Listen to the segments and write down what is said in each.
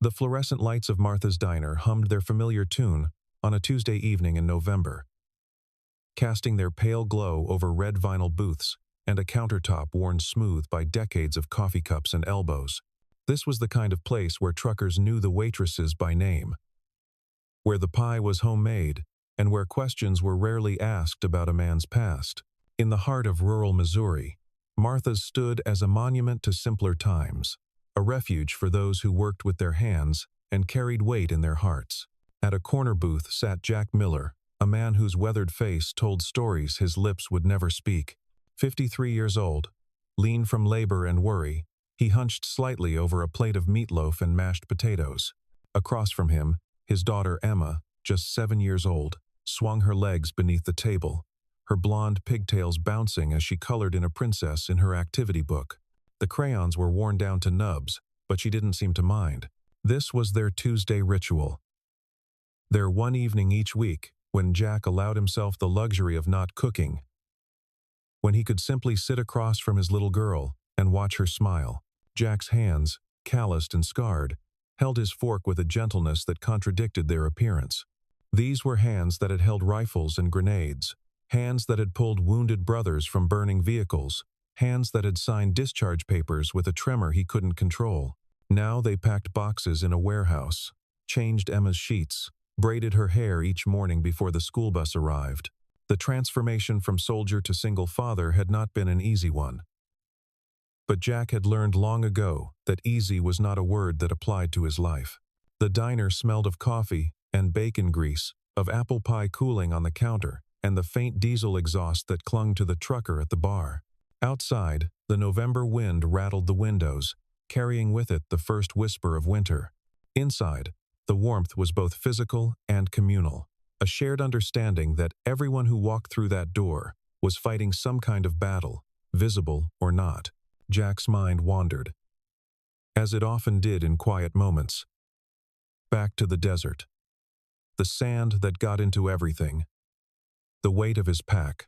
The fluorescent lights of Martha's Diner hummed their familiar tune on a Tuesday evening in November, casting their pale glow over red vinyl booths and a countertop worn smooth by decades of coffee cups and elbows. This was the kind of place where truckers knew the waitresses by name, where the pie was homemade, and where questions were rarely asked about a man's past. In the heart of rural Missouri, Martha's stood as a monument to simpler times, a refuge for those who worked with their hands and carried weight in their hearts. At a corner booth sat Jack Miller, a man whose weathered face told stories his lips would never speak. 53 years old, lean from labor and worry, he hunched slightly over a plate of meatloaf and mashed potatoes. Across from him, his daughter Emma, just 7 years old, swung her legs beneath the table, her blonde pigtails bouncing as she colored in a princess in her activity book. The crayons were worn down to nubs, but she didn't seem to mind. This was their Tuesday ritual. Their one evening each week, when Jack allowed himself the luxury of not cooking, when he could simply sit across from his little girl and watch her smile. Jack's hands, calloused and scarred, held his fork with a gentleness that contradicted their appearance. These were hands that had held rifles and grenades, hands that had pulled wounded brothers from burning vehicles, hands that had signed discharge papers with a tremor he couldn't control. Now they packed boxes in a warehouse, changed Emma's sheets, braided her hair each morning before the school bus arrived. The transformation from soldier to single father had not been an easy one. But Jack had learned long ago that easy was not a word that applied to his life. The diner smelled of coffee and bacon grease, of apple pie cooling on the counter, and the faint diesel exhaust that clung to the trucker at the bar. Outside, the November wind rattled the windows, carrying with it the first whisper of winter. Inside, the warmth was both physical and communal, a shared understanding that everyone who walked through that door was fighting some kind of battle, visible or not. Jack's mind wandered, as it often did in quiet moments, back to the desert. The sand that got into everything, the weight of his pack,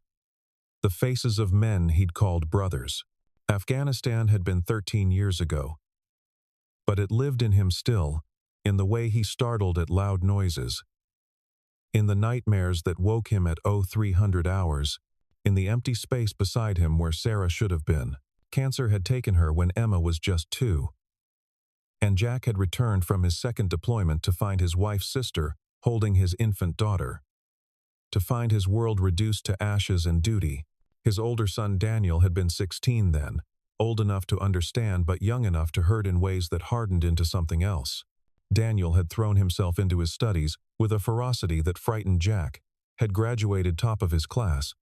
the faces of men he'd called brothers. Afghanistan had been 13 years ago, but it lived in him still, in the way he startled at loud noises, in the nightmares that woke him at 0300 hours, in the empty space beside him where Sarah should have been. Cancer had taken her when Emma was just 2, and Jack had returned from his second deployment to find his wife's sister holding his infant daughter, to find his world reduced to ashes and duty. His older son Daniel had been 16 then, old enough to understand but young enough to hurt in ways that hardened into something else. Daniel had thrown himself into his studies with a ferocity that frightened Jack, had graduated top of his class,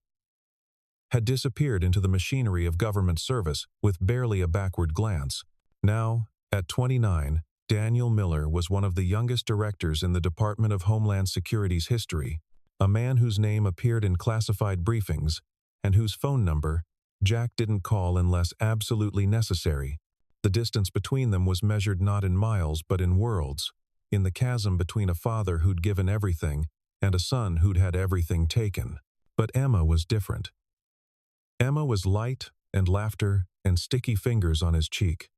had disappeared into the machinery of government service with barely a backward glance. Now, at 29, Daniel Miller was one of the youngest directors in the Department of Homeland Security's history, a man whose name appeared in classified briefings and whose phone number Jack didn't call unless absolutely necessary. The distance between them was measured not in miles but in worlds, in the chasm between a father who'd given everything and a son who'd had everything taken. But Emma was different. Emma was light and laughter and sticky fingers on his cheek.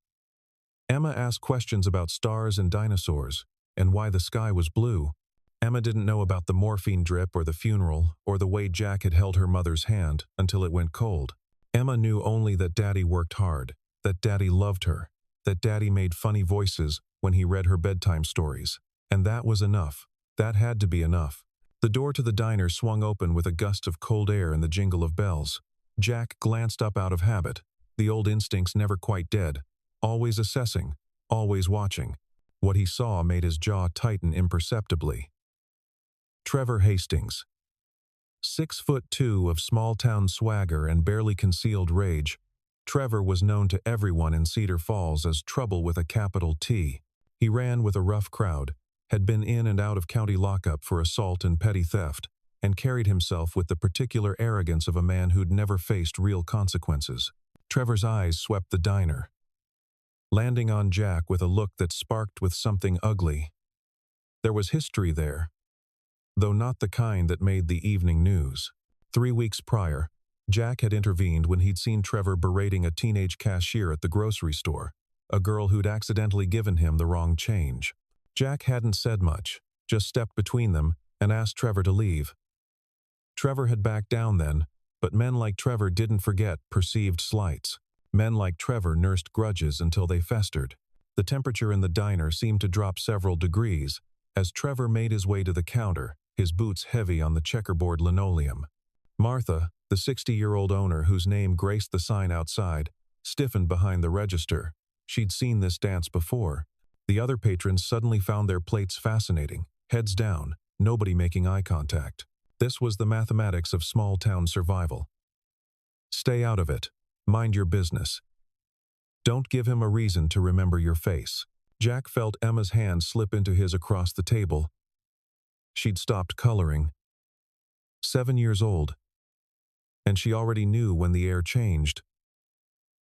Emma asked questions about stars and dinosaurs and why the sky was blue. Emma didn't know about the morphine drip or the funeral or the way Jack had held her mother's hand until it went cold. Emma knew only that Daddy worked hard, that Daddy loved her, that Daddy made funny voices when he read her bedtime stories. And that was enough. That had to be enough. The door to the diner swung open with a gust of cold air and the jingle of bells. Jack glanced up out of habit, the old instincts never quite dead, always assessing, always watching. What he saw made his jaw tighten imperceptibly. Trevor Hastings. 6'2" of small-town swagger and barely concealed rage, Trevor was known to everyone in Cedar Falls as Trouble with a capital T. He ran with a rough crowd, had been in and out of county lockup for assault and petty theft, and carried himself with the particular arrogance of a man who'd never faced real consequences. Trevor's eyes swept the diner, landing on Jack with a look that sparked with something ugly. There was history there, though not the kind that made the evening news. 3 weeks prior, Jack had intervened when he'd seen Trevor berating a teenage cashier at the grocery store, a girl who'd accidentally given him the wrong change. Jack hadn't said much, just stepped between them and asked Trevor to leave. Trevor had backed down then, but men like Trevor didn't forget perceived slights. Men like Trevor nursed grudges until they festered. The temperature in the diner seemed to drop several degrees as Trevor made his way to the counter, his boots heavy on the checkerboard linoleum. Martha, the 60-year-old owner whose name graced the sign outside, stiffened behind the register. She'd seen this dance before. The other patrons suddenly found their plates fascinating, heads down, nobody making eye contact. This was the mathematics of small-town survival. Stay out of it. Mind your business. Don't give him a reason to remember your face. Jack felt Emma's hand slip into his across the table. She'd stopped coloring. 7 years old. And she already knew when the air changed.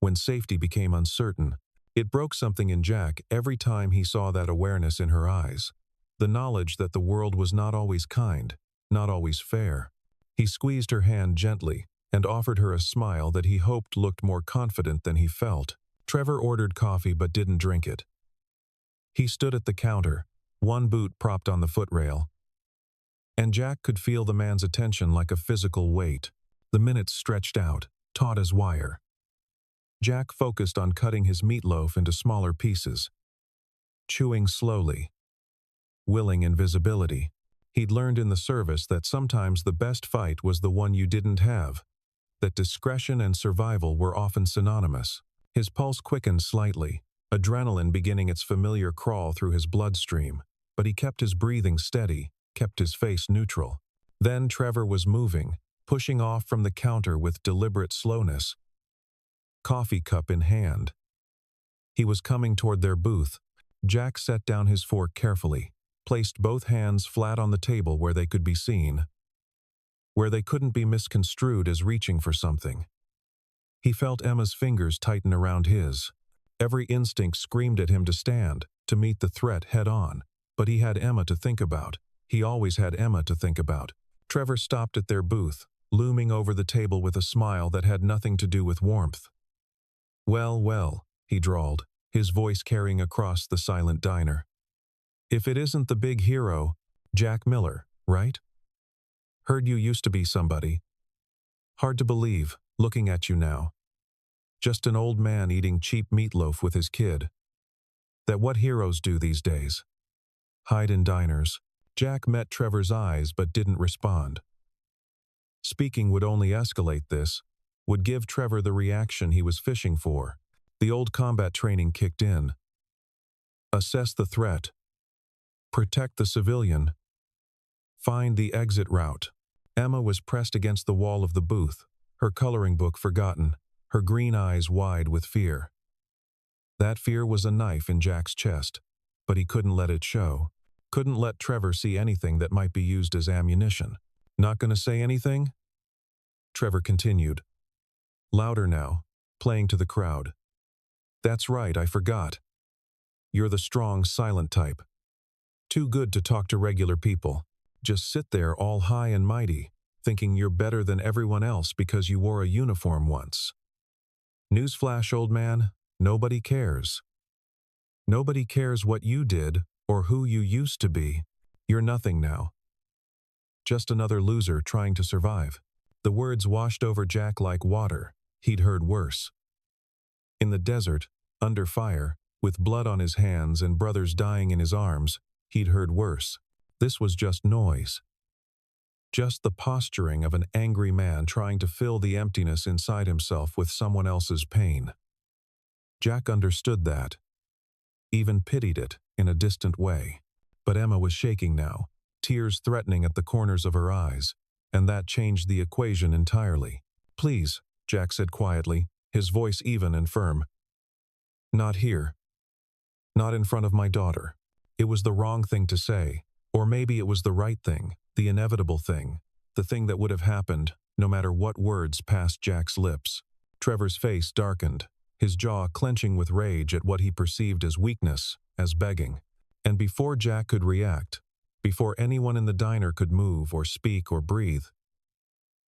When safety became uncertain. It broke something in Jack every time he saw that awareness in her eyes. The knowledge that the world was not always kind, not always fair. He squeezed her hand gently and offered her a smile that he hoped looked more confident than he felt. Trevor ordered coffee but didn't drink it. He stood at the counter, one boot propped on the footrail. And Jack could feel the man's attention like a physical weight. The minutes stretched out, taut as wire. Jack focused on cutting his meatloaf into smaller pieces. Chewing slowly. Willing invisibility. He'd learned in the service that sometimes the best fight was the one you didn't have. That discretion and survival were often synonymous. His pulse quickened slightly, adrenaline beginning its familiar crawl through his bloodstream, but he kept his breathing steady, kept his face neutral. Then Trevor was moving, pushing off from the counter with deliberate slowness, coffee cup in hand. He was coming toward their booth. Jack set down his fork carefully, placed both hands flat on the table where they could be seen, where they couldn't be misconstrued as reaching for something. He felt Emma's fingers tighten around his. Every instinct screamed at him to stand, to meet the threat head-on, but he had Emma to think about. He always had Emma to think about. Trevor stopped at their booth, looming over the table with a smile that had nothing to do with warmth. "Well, well," he drawled, his voice carrying across the silent diner. "If it isn't the big hero, Jack Miller, right? Heard you used to be somebody. Hard to believe, looking at you now. Just an old man eating cheap meatloaf with his kid. That what heroes do these days. Hide in diners." Jack met Trevor's eyes but didn't respond. Speaking would only escalate this, would give Trevor the reaction he was fishing for. The old combat training kicked in. Assess the threat. Protect the civilian. Find the exit route. Emma was pressed against the wall of the booth, her coloring book forgotten, her green eyes wide with fear. That fear was a knife in Jack's chest, but he couldn't let it show. Couldn't let Trevor see anything that might be used as ammunition. "Not gonna say anything?" Trevor continued. Louder now, playing to the crowd. "That's right, I forgot. You're the strong, silent type. Too good to talk to regular people. Just sit there all high and mighty, thinking you're better than everyone else because you wore a uniform once. Newsflash, old man, nobody cares. Nobody cares what you did or who you used to be. You're nothing now. Just another loser trying to survive." The words washed over Jack like water. He'd heard worse. In the desert, under fire, with blood on his hands and brothers dying in his arms, he'd heard worse. This was just noise. Just the posturing of an angry man trying to fill the emptiness inside himself with someone else's pain. Jack understood that, even pitied it in a distant way. But Emma was shaking now, tears threatening at the corners of her eyes, and that changed the equation entirely. "Please," Jack said quietly, his voice even and firm. "Not here. Not in front of my daughter." It was the wrong thing to say, or maybe it was the right thing, the inevitable thing, the thing that would have happened, no matter what words passed Jack's lips. Trevor's face darkened, his jaw clenching with rage at what he perceived as weakness, as begging. And before Jack could react, before anyone in the diner could move or speak or breathe,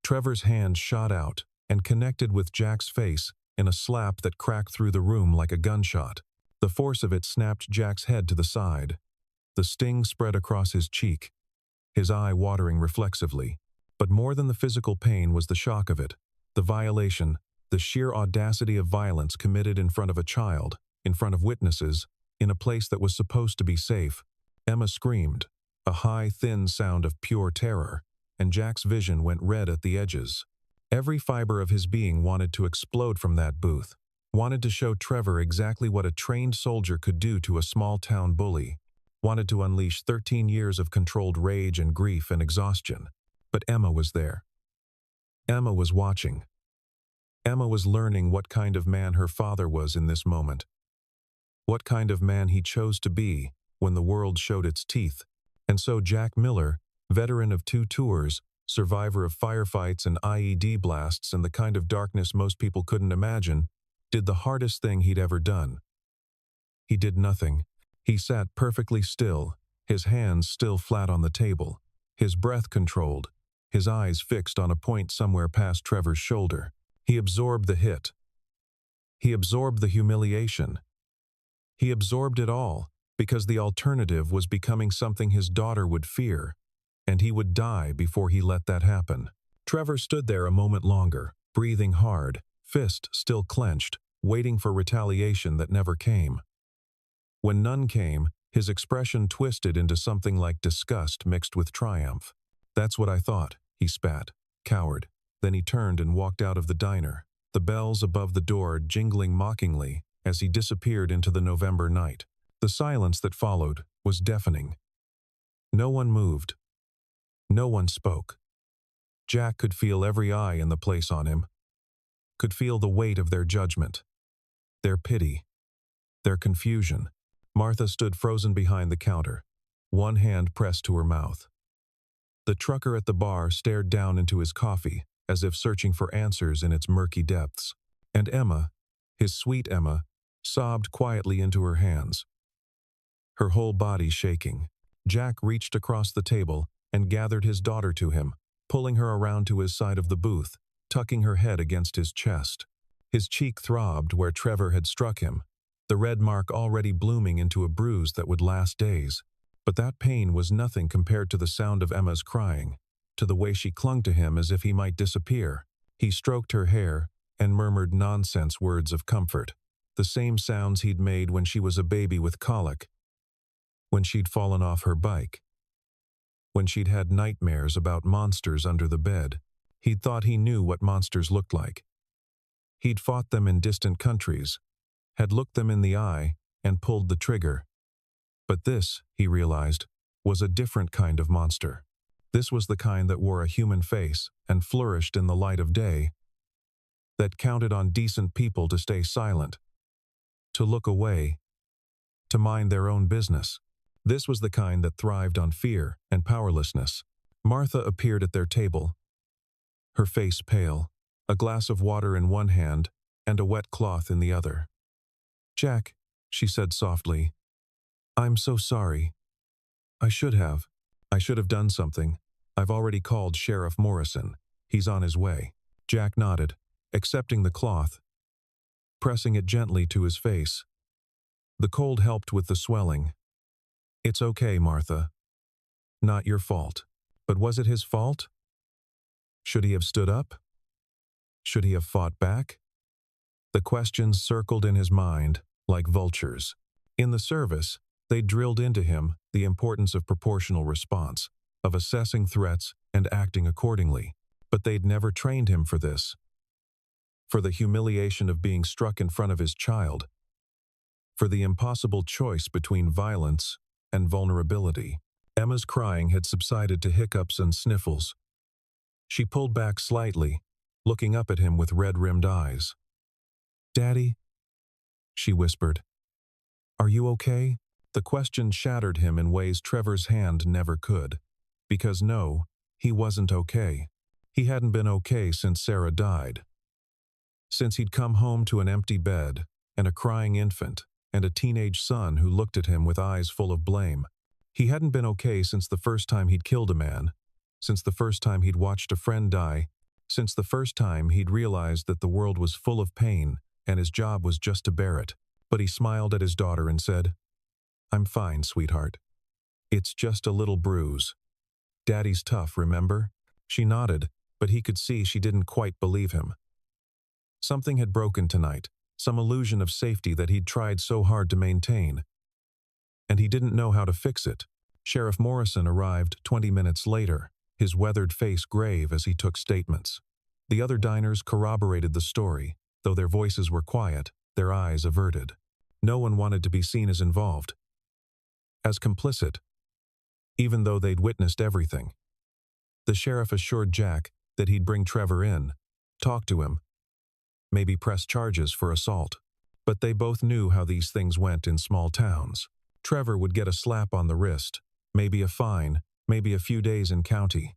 Trevor's hand shot out and connected with Jack's face in a slap that cracked through the room like a gunshot. The force of it snapped Jack's head to the side. The sting spread across his cheek, his eye watering reflexively. But more than the physical pain was the shock of it, the violation, the sheer audacity of violence committed in front of a child, in front of witnesses, in a place that was supposed to be safe. Emma screamed, a high, thin sound of pure terror, and Jack's vision went red at the edges. Every fiber of his being wanted to explode from that booth, wanted to show Trevor exactly what a trained soldier could do to a small-town bully, wanted to unleash 13 years of controlled rage and grief and exhaustion. But Emma was there. Emma was watching. Emma was learning what kind of man her father was in this moment. What kind of man he chose to be when the world showed its teeth. And so Jack Miller, veteran of 2 tours, survivor of firefights and IED blasts and the kind of darkness most people couldn't imagine, did the hardest thing he'd ever done. He did nothing. He sat perfectly still, his hands still flat on the table, his breath controlled, his eyes fixed on a point somewhere past Trevor's shoulder. He absorbed the hit. He absorbed the humiliation. He absorbed it all, because the alternative was becoming something his daughter would fear, and he would die before he let that happen. Trevor stood there a moment longer, breathing hard, fist still clenched, waiting for retaliation that never came. When none came, his expression twisted into something like disgust mixed with triumph. "That's what I thought," he spat, coward. Then he turned and walked out of the diner, the bells above the door jingling mockingly as he disappeared into the November night. The silence that followed was deafening. No one moved. No one spoke. Jack could feel every eye in the place on him, could feel the weight of their judgment, their pity, their confusion. Martha stood frozen behind the counter, one hand pressed to her mouth. The trucker at the bar stared down into his coffee, as if searching for answers in its murky depths. And Emma, his sweet Emma, sobbed quietly into her hands, her whole body shaking. Jack reached across the table and gathered his daughter to him, pulling her around to his side of the booth, tucking her head against his chest. His cheek throbbed where Trevor had struck him, the red mark already blooming into a bruise that would last days. But that pain was nothing compared to the sound of Emma's crying, to the way she clung to him as if he might disappear. He stroked her hair and murmured nonsense words of comfort, the same sounds he'd made when she was a baby with colic, when she'd fallen off her bike, when she'd had nightmares about monsters under the bed. He'd thought he knew what monsters looked like. He'd fought them in distant countries, had looked them in the eye, and pulled the trigger. But this, he realized, was a different kind of monster. This was the kind that wore a human face and flourished in the light of day, that counted on decent people to stay silent, to look away, to mind their own business. This was the kind that thrived on fear and powerlessness. Martha appeared at their table, her face pale, a glass of water in one hand and a wet cloth in the other. "Jack," she said softly, "I'm so sorry. I should have done something. I've already called Sheriff Morrison. He's on his way." Jack nodded, accepting the cloth, pressing it gently to his face. The cold helped with the swelling. "It's okay, Martha. Not your fault." But was it his fault? Should he have stood up? Should he have fought back? The questions circled in his mind like vultures. In the service, they drilled into him the importance of proportional response, of assessing threats and acting accordingly. But they'd never trained him for this, for the humiliation of being struck in front of his child, for the impossible choice between violence and vulnerability. Emma's crying had subsided to hiccups and sniffles. She pulled back slightly, looking up at him with red-rimmed eyes. "Daddy," she whispered, "are you okay?" The question shattered him in ways Trevor's hand never could. Because no, he wasn't okay. He hadn't been okay since Sarah died. Since he'd come home to an empty bed, and a crying infant, and a teenage son who looked at him with eyes full of blame. He hadn't been okay since the first time he'd killed a man, since the first time he'd watched a friend die, since the first time he'd realized that the world was full of pain and his job was just to bear it. But he smiled at his daughter and said, "I'm fine, sweetheart. "It's just a little bruise. Daddy's tough, remember?" She nodded, but he could see she didn't quite believe him. Something had broken tonight, some illusion of safety that he'd tried so hard to maintain. And he didn't know how to fix it. Sheriff Morrison arrived 20 minutes later, his weathered face grave as he took statements. The other diners corroborated the story, though their voices were quiet, their eyes averted. No one wanted to be seen as involved, as complicit, even though they'd witnessed everything. The sheriff assured Jack that he'd bring Trevor in, talk to him, maybe press charges for assault. But they both knew how these things went in small towns. Trevor would get a slap on the wrist, maybe a fine, maybe a few days in county.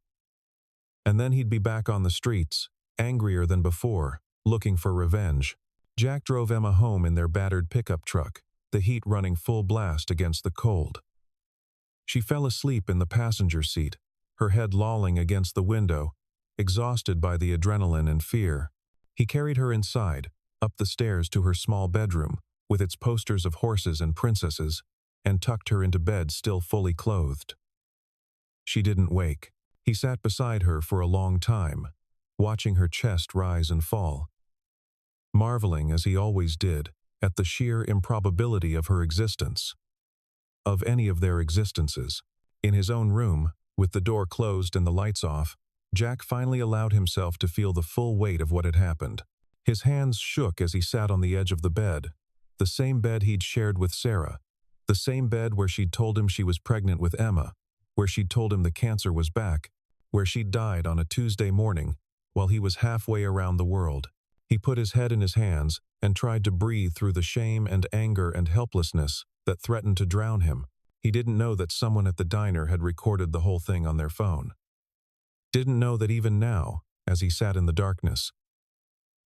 And then he'd be back on the streets, angrier than before, looking for revenge. Jack drove Emma home in their battered pickup truck, the heat running full blast against the cold. She fell asleep in the passenger seat, her head lolling against the window, exhausted by the adrenaline and fear. He carried her inside, up the stairs to her small bedroom, with its posters of horses and princesses, and tucked her into bed still fully clothed. She didn't wake. He sat beside her for a long time, watching her chest rise and fall, marveling, as he always did, at the sheer improbability of her existence, of any of their existences. In his own room, with the door closed and the lights off, Jack finally allowed himself to feel the full weight of what had happened. His hands shook as he sat on the edge of the bed, the same bed he'd shared with Sarah, the same bed where she'd told him she was pregnant with Emma, where she'd told him the cancer was back, where she'd died on a Tuesday morning while he was halfway around the world. He put his head in his hands and tried to breathe through the shame and anger and helplessness that threatened to drown him. He didn't know that someone at the diner had recorded the whole thing on their phone. Didn't know that even now, as he sat in the darkness,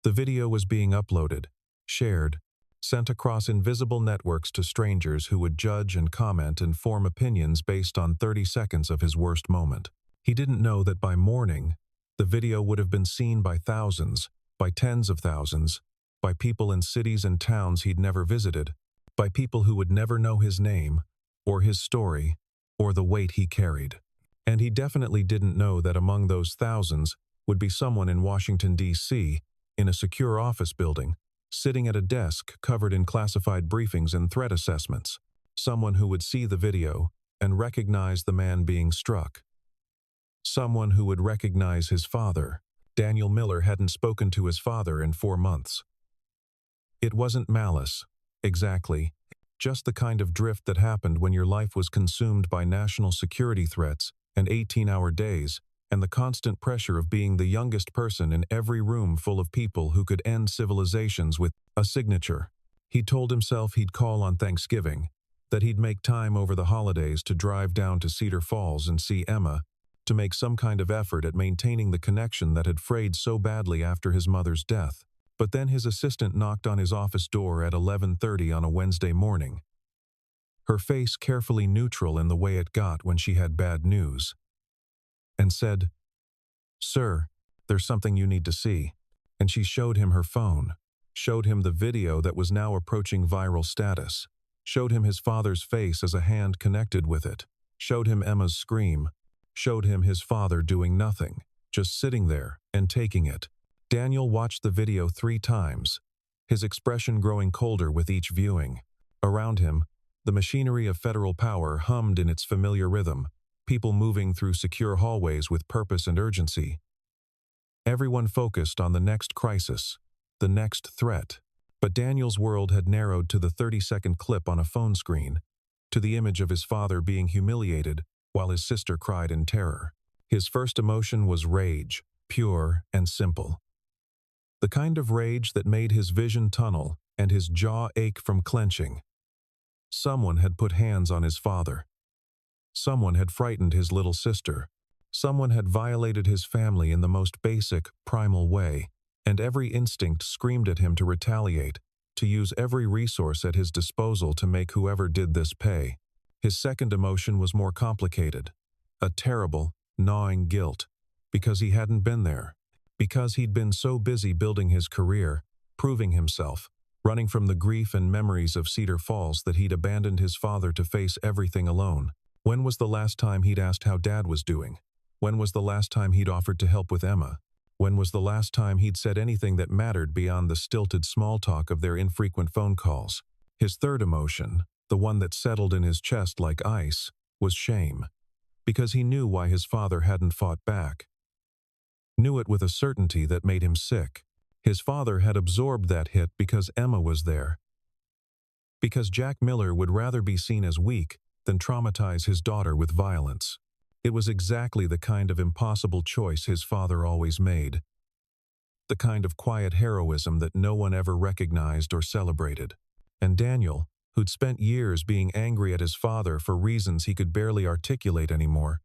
the video was being uploaded, shared, sent across invisible networks to strangers who would judge and comment and form opinions based on 30 seconds of his worst moment. He didn't know that by morning, the video would have been seen by thousands, by tens of thousands, by people in cities and towns he'd never visited, by people who would never know his name, or his story, or the weight he carried. And he definitely didn't know that among those thousands would be someone in Washington, D.C., in a secure office building, sitting at a desk covered in classified briefings and threat assessments, someone who would see the video and recognize the man being struck. Someone who would recognize his father. Daniel Miller hadn't spoken to his father in 4 months. It wasn't malice, exactly, just the kind of drift that happened when your life was consumed by national security threats and 18-hour days, and the constant pressure of being the youngest person in every room full of people who could end civilizations with a signature. He told himself he'd call on Thanksgiving, that he'd make time over the holidays to drive down to Cedar Falls and see Emma, to make some kind of effort at maintaining the connection that had frayed so badly after his mother's death. But then his assistant knocked on his office door at 11:30 on a Wednesday morning, her face carefully neutral in the way it got when she had bad news, and said, "Sir, there's something you need to see." And she showed him her phone, showed him the video that was now approaching viral status, showed him his father's face as a hand connected with it, showed him Emma's scream, showed him his father doing nothing, just sitting there and taking it. Daniel watched the video 3 times, his expression growing colder with each viewing. Around him, the machinery of federal power hummed in its familiar rhythm, people moving through secure hallways with purpose and urgency. Everyone focused on the next crisis, the next threat. But Daniel's world had narrowed to the 30-second clip on a phone screen, to the image of his father being humiliated while his sister cried in terror. His first emotion was rage, pure and simple. The kind of rage that made his vision tunnel and his jaw ache from clenching. Someone had put hands on his father. Someone had frightened his little sister. Someone had violated his family in the most basic, primal way, and every instinct screamed at him to retaliate, to use every resource at his disposal to make whoever did this pay. His second emotion was more complicated, a terrible, gnawing guilt, because he hadn't been there, because he'd been so busy building his career, proving himself, running from the grief and memories of Cedar Falls that he'd abandoned his father to face everything alone. When was the last time he'd asked how Dad was doing? When was the last time he'd offered to help with Emma? When was the last time he'd said anything that mattered beyond the stilted small talk of their infrequent phone calls? His third emotion, the one that settled in his chest like ice, was shame. Because he knew why his father hadn't fought back. Knew it with a certainty that made him sick. His father had absorbed that hit because Emma was there. Because Jack Miller would rather be seen as weak than traumatize his daughter with violence. It was exactly the kind of impossible choice his father always made. The kind of quiet heroism that no one ever recognized or celebrated. And Daniel, who'd spent years being angry at his father for reasons he could barely articulate anymore,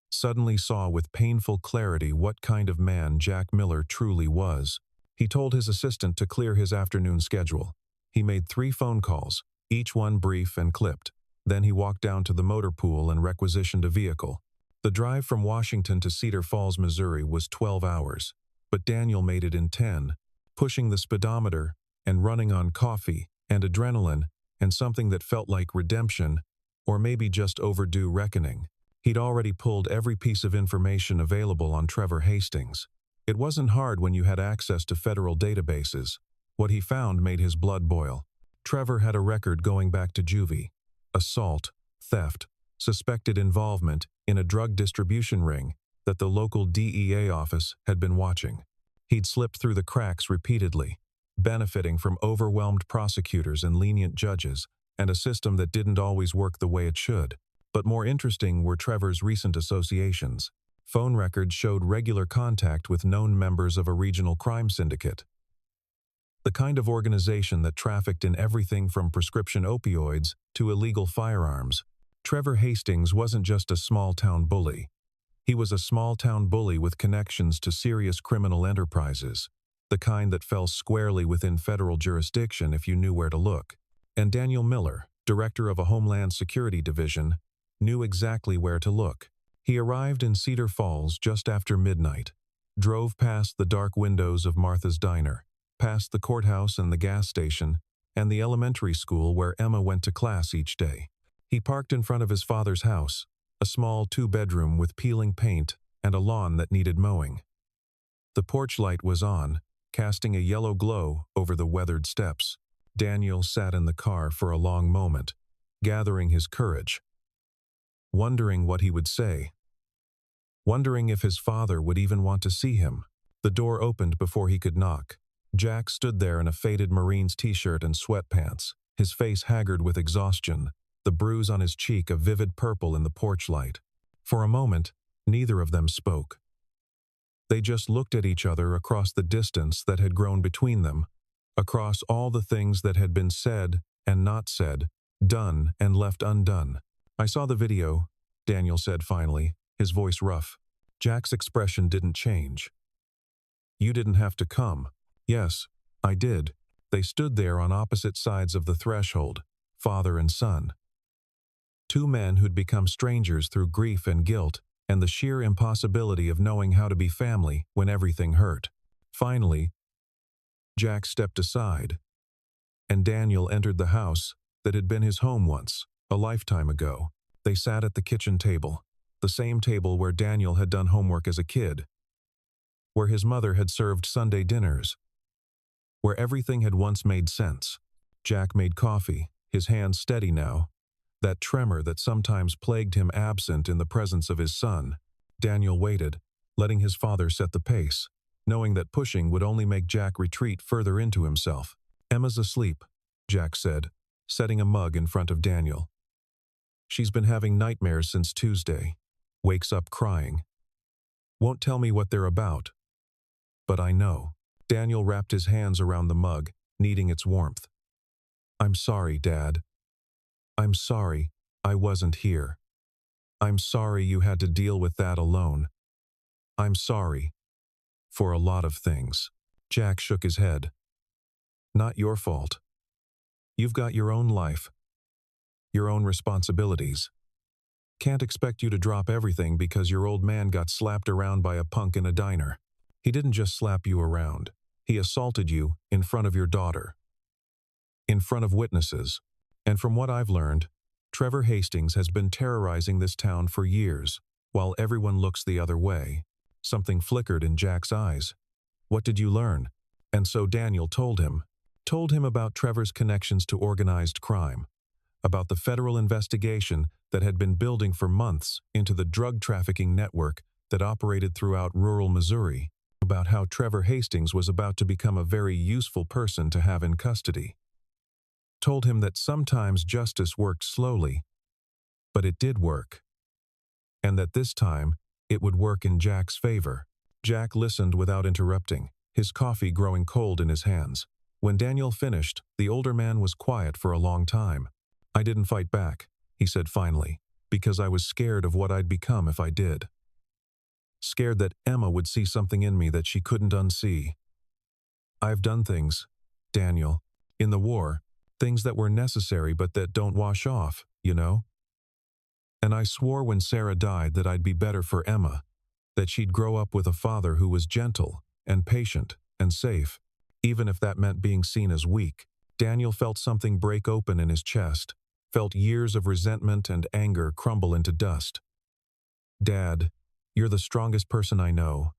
suddenly saw with painful clarity what kind of man Jack Miller truly was. He told his assistant to clear his afternoon schedule. He made 3 phone calls, each one brief and clipped. Then he walked down to the motor pool and requisitioned a vehicle. The drive from Washington to Cedar Falls, Missouri was 12 hours, but Daniel made it in 10, pushing the speedometer and running on coffee and adrenaline and something that felt like redemption, or maybe just overdue reckoning. He'd already pulled every piece of information available on Trevor Hastings. It wasn't hard when you had access to federal databases. What he found made his blood boil. Trevor had a record going back to juvie. Assault, theft, suspected involvement in a drug distribution ring that the local DEA office had been watching. He'd slipped through the cracks repeatedly, benefiting from overwhelmed prosecutors and lenient judges, and a system that didn't always work the way it should. But more interesting were Trevor's recent associations. Phone records showed regular contact with known members of a regional crime syndicate. The kind of organization that trafficked in everything from prescription opioids to illegal firearms. Trevor Hastings wasn't just a small-town bully. He was a small-town bully with connections to serious criminal enterprises, the kind that fell squarely within federal jurisdiction if you knew where to look. And Daniel Miller, director of a Homeland Security division, knew exactly where to look. He arrived in Cedar Falls just after midnight, drove past the dark windows of Martha's Diner, past the courthouse and the gas station, and the elementary school where Emma went to class each day. He parked in front of his father's house, a small 2-bedroom with peeling paint and a lawn that needed mowing. The porch light was on, casting a yellow glow over the weathered steps. Daniel sat in the car for a long moment, gathering his courage, wondering what he would say, wondering if his father would even want to see him. The door opened before he could knock. Jack stood there in a faded Marines t-shirt and sweatpants, his face haggard with exhaustion, the bruise on his cheek a vivid purple in the porch light. For a moment, neither of them spoke. They just looked at each other across the distance that had grown between them, across all the things that had been said and not said, done and left undone. "I saw the video," Daniel said finally, his voice rough. Jack's expression didn't change. "You didn't have to come." "Yes, I did." They stood there on opposite sides of the threshold, father and son. 2 men who'd become strangers through grief and guilt, and the sheer impossibility of knowing how to be family when everything hurt. Finally, Jack stepped aside, and Daniel entered the house that had been his home once, a lifetime ago. They sat at the kitchen table, the same table where Daniel had done homework as a kid, where his mother had served Sunday dinners, where everything had once made sense. Jack made coffee, his hands steady now, that tremor that sometimes plagued him absent in the presence of his son. Daniel waited, letting his father set the pace, knowing that pushing would only make Jack retreat further into himself. "Emma's asleep," Jack said, setting a mug in front of Daniel. "She's been having nightmares since Tuesday. Wakes up crying. Won't tell me what they're about. But I know." Daniel wrapped his hands around the mug, needing its warmth. "I'm sorry, Dad. I'm sorry I wasn't here. I'm sorry you had to deal with that alone. I'm sorry for a lot of things." Jack shook his head. "Not your fault. You've got your own life, your own responsibilities. Can't expect you to drop everything because your old man got slapped around by a punk in a diner. He didn't just slap you around. He assaulted you in front of your daughter, in front of witnesses. And from what I've learned, Trevor Hastings has been terrorizing this town for years, while everyone looks the other way. Something flickered in Jack's eyes. What did you learn? And so Daniel told him. Told him about Trevor's connections to organized crime, about the federal investigation that had been building for months into the drug trafficking network that operated throughout rural Missouri, about how Trevor Hastings was about to become a very useful person to have in custody. Told him that sometimes justice worked slowly, but it did work, and that this time it would work in Jack's favor. Jack listened without interrupting, his coffee growing cold in his hands. When Daniel finished, the older man was quiet for a long time. I didn't fight back, he said finally, because I was scared of what I'd become if I did. Scared that Emma would see something in me that she couldn't unsee. I've done things, Daniel, in the war, things that were necessary but that don't wash off, you know? And I swore when Sarah died that I'd be better for Emma, that she'd grow up with a father who was gentle and patient and safe, even if that meant being seen as weak. Daniel felt something break open in his chest, felt years of resentment and anger crumble into dust. Dad, you're the strongest person I know.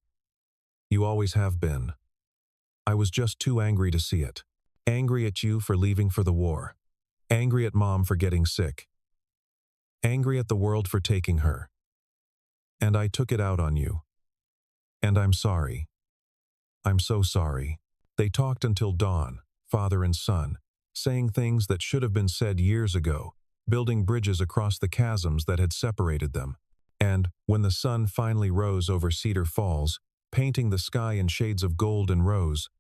You always have been. I was just too angry to see it. Angry at you for leaving for the war. Angry at Mom for getting sick. Angry at the world for taking her. And I took it out on you. And I'm sorry. I'm so sorry. They talked until dawn, father and son, saying things that should have been said years ago, building bridges across the chasms that had separated them. And, when the sun finally rose over Cedar Falls, painting the sky in shades of gold and rose,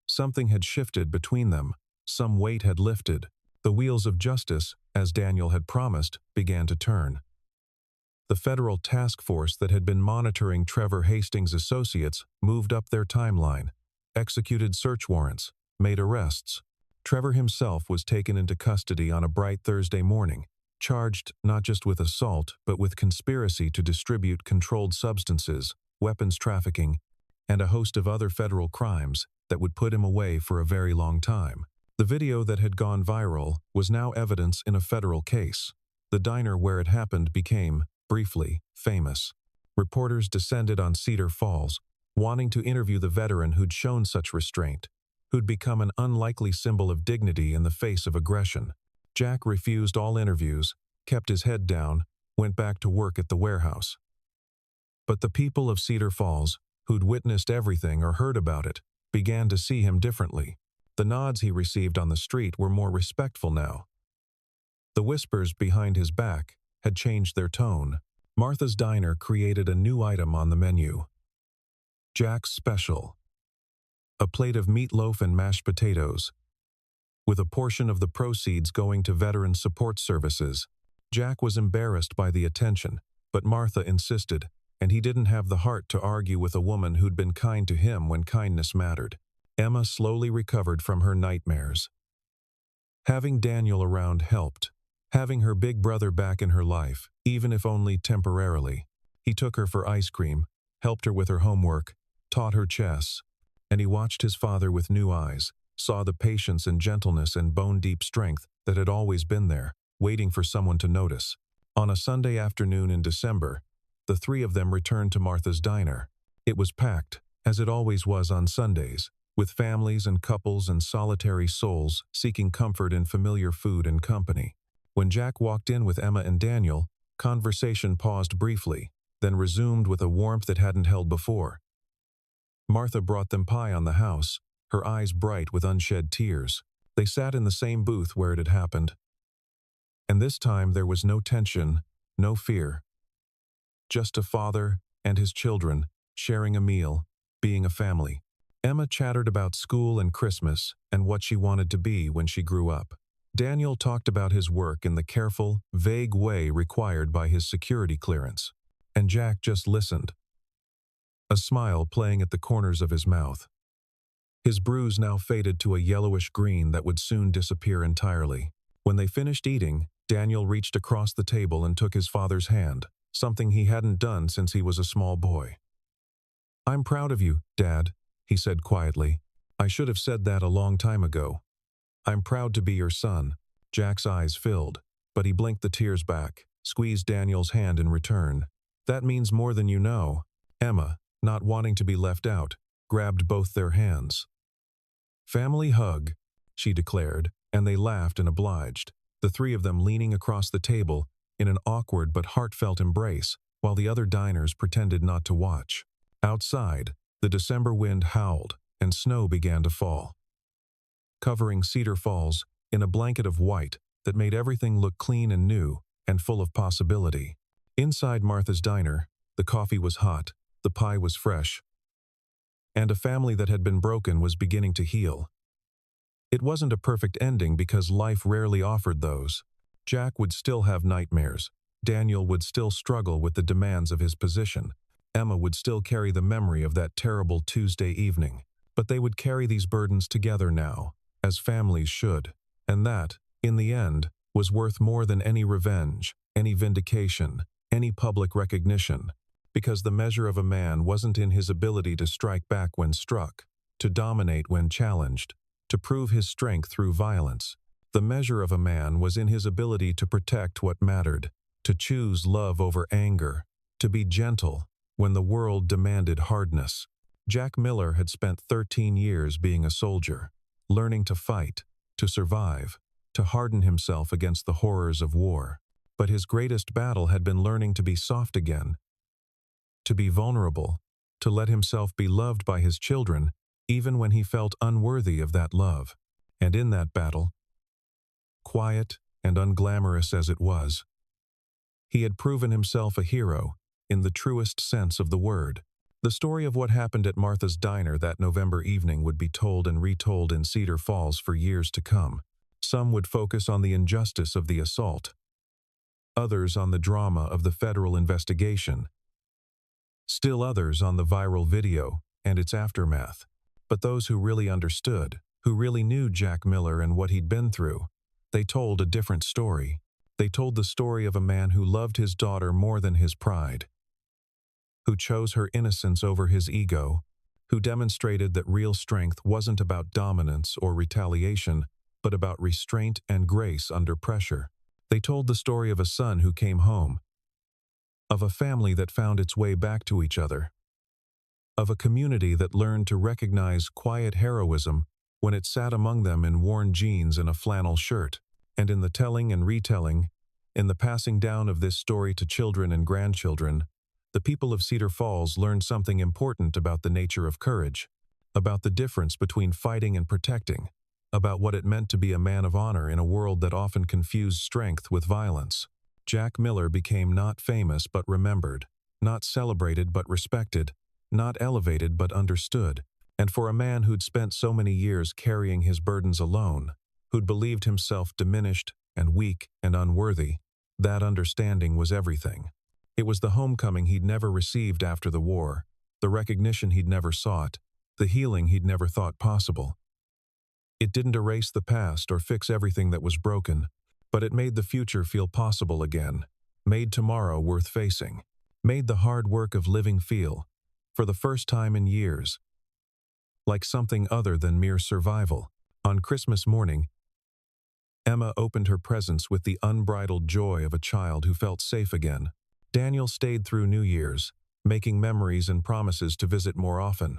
something had shifted between them, some weight had lifted. The wheels of justice, as Daniel had promised, began to turn. The federal task force that had been monitoring Trevor Hastings' associates moved up their timeline, executed search warrants, made arrests. Trevor himself was taken into custody on a bright Thursday morning, charged not just with assault but with conspiracy to distribute controlled substances, weapons trafficking, and a host of other federal crimes that would put him away for a very long time. The video that had gone viral was now evidence in a federal case. The diner where it happened became, briefly, famous. Reporters descended on Cedar Falls, wanting to interview the veteran who'd shown such restraint, who'd become an unlikely symbol of dignity in the face of aggression. Jack refused all interviews, kept his head down, went back to work at the warehouse. But the people of Cedar Falls, who'd witnessed everything or heard about it, began to see him differently. The nods he received on the street were more respectful now. The whispers behind his back had changed their tone. Martha's Diner created a new item on the menu. Jack's Special. A plate of meatloaf and mashed potatoes, with a portion of the proceeds going to veteran support services. Jack was embarrassed by the attention, but Martha insisted, and he didn't have the heart to argue with a woman who'd been kind to him when kindness mattered. Emma slowly recovered from her nightmares. Having Daniel around helped. Having her big brother back in her life, even if only temporarily. He took her for ice cream, helped her with her homework, taught her chess, and he watched his father with new eyes, saw the patience and gentleness and bone-deep strength that had always been there, waiting for someone to notice. On a Sunday afternoon in December, the three of them returned to Martha's Diner. It was packed, as it always was on Sundays, with families and couples and solitary souls seeking comfort in familiar food and company. When Jack walked in with Emma and Daniel, conversation paused briefly, then resumed with a warmth it hadn't held before. Martha brought them pie on the house, her eyes bright with unshed tears. They sat in the same booth where it had happened. And this time there was no tension, no fear. Just a father and his children, sharing a meal, being a family. Emma chattered about school and Christmas and what she wanted to be when she grew up. Daniel talked about his work in the careful, vague way required by his security clearance. And Jack just listened, a smile playing at the corners of his mouth. His bruise now faded to a yellowish green that would soon disappear entirely. When they finished eating, Daniel reached across the table and took his father's hand, something he hadn't done since he was a small boy. "I'm proud of you, Dad," he said quietly. "I should have said that a long time ago. I'm proud to be your son." Jack's eyes filled, but he blinked the tears back, squeezed Daniel's hand in return. "That means more than you know." Emma, not wanting to be left out, grabbed both their hands. "Family hug," she declared, and they laughed and obliged, the three of them leaning across the table in an awkward but heartfelt embrace, while the other diners pretended not to watch. Outside, the December wind howled, and snow began to fall, covering Cedar Falls in a blanket of white that made everything look clean and new and full of possibility. Inside Martha's diner, the coffee was hot, the pie was fresh, and a family that had been broken was beginning to heal. It wasn't a perfect ending because life rarely offered those. Jack would still have nightmares. Daniel would still struggle with the demands of his position. Emma would still carry the memory of that terrible Tuesday evening. But they would carry these burdens together now, as families should. And that, in the end, was worth more than any revenge, any vindication, any public recognition. Because the measure of a man wasn't in his ability to strike back when struck, to dominate when challenged, to prove his strength through violence. The measure of a man was in his ability to protect what mattered, to choose love over anger, to be gentle when the world demanded hardness. Jack Miller had spent 13 years being a soldier, learning to fight, to survive, to harden himself against the horrors of war. But his greatest battle had been learning to be soft again, to be vulnerable, to let himself be loved by his children, even when he felt unworthy of that love. And in that battle, quiet and unglamorous as it was, he had proven himself a hero in the truest sense of the word. The story of what happened at Martha's diner that November evening would be told and retold in Cedar Falls for years to come. Some would focus on the injustice of the assault, others on the drama of the federal investigation, still others on the viral video and its aftermath. But those who really understood, who really knew Jack Miller and what he'd been through, they told a different story. They told the story of a man who loved his daughter more than his pride, who chose her innocence over his ego, who demonstrated that real strength wasn't about dominance or retaliation, but about restraint and grace under pressure. They told the story of a son who came home, of a family that found its way back to each other, of a community that learned to recognize quiet heroism when it sat among them in worn jeans and a flannel shirt. And in the telling and retelling, in the passing down of this story to children and grandchildren, the people of Cedar Falls learned something important about the nature of courage, about the difference between fighting and protecting, about what it meant to be a man of honor in a world that often confused strength with violence. Jack Miller became not famous but remembered, not celebrated but respected, not elevated but understood. And for a man who'd spent so many years carrying his burdens alone, who'd believed himself diminished and weak and unworthy, that understanding was everything. It was the homecoming he'd never received after the war, the recognition he'd never sought, the healing he'd never thought possible. It didn't erase the past or fix everything that was broken, but it made the future feel possible again, made tomorrow worth facing, made the hard work of living feel, for the first time in years, like something other than mere survival. On Christmas morning, Emma opened her presents with the unbridled joy of a child who felt safe again. Daniel stayed through New Year's, making memories and promises to visit more often.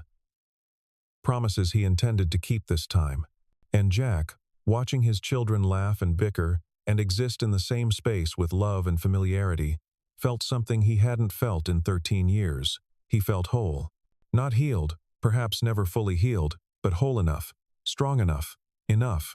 Promises he intended to keep this time. And Jack, watching his children laugh and bicker and exist in the same space with love and familiarity, felt something he hadn't felt in 13 years. He felt whole. Not healed, perhaps never fully healed, but whole enough, strong enough, enough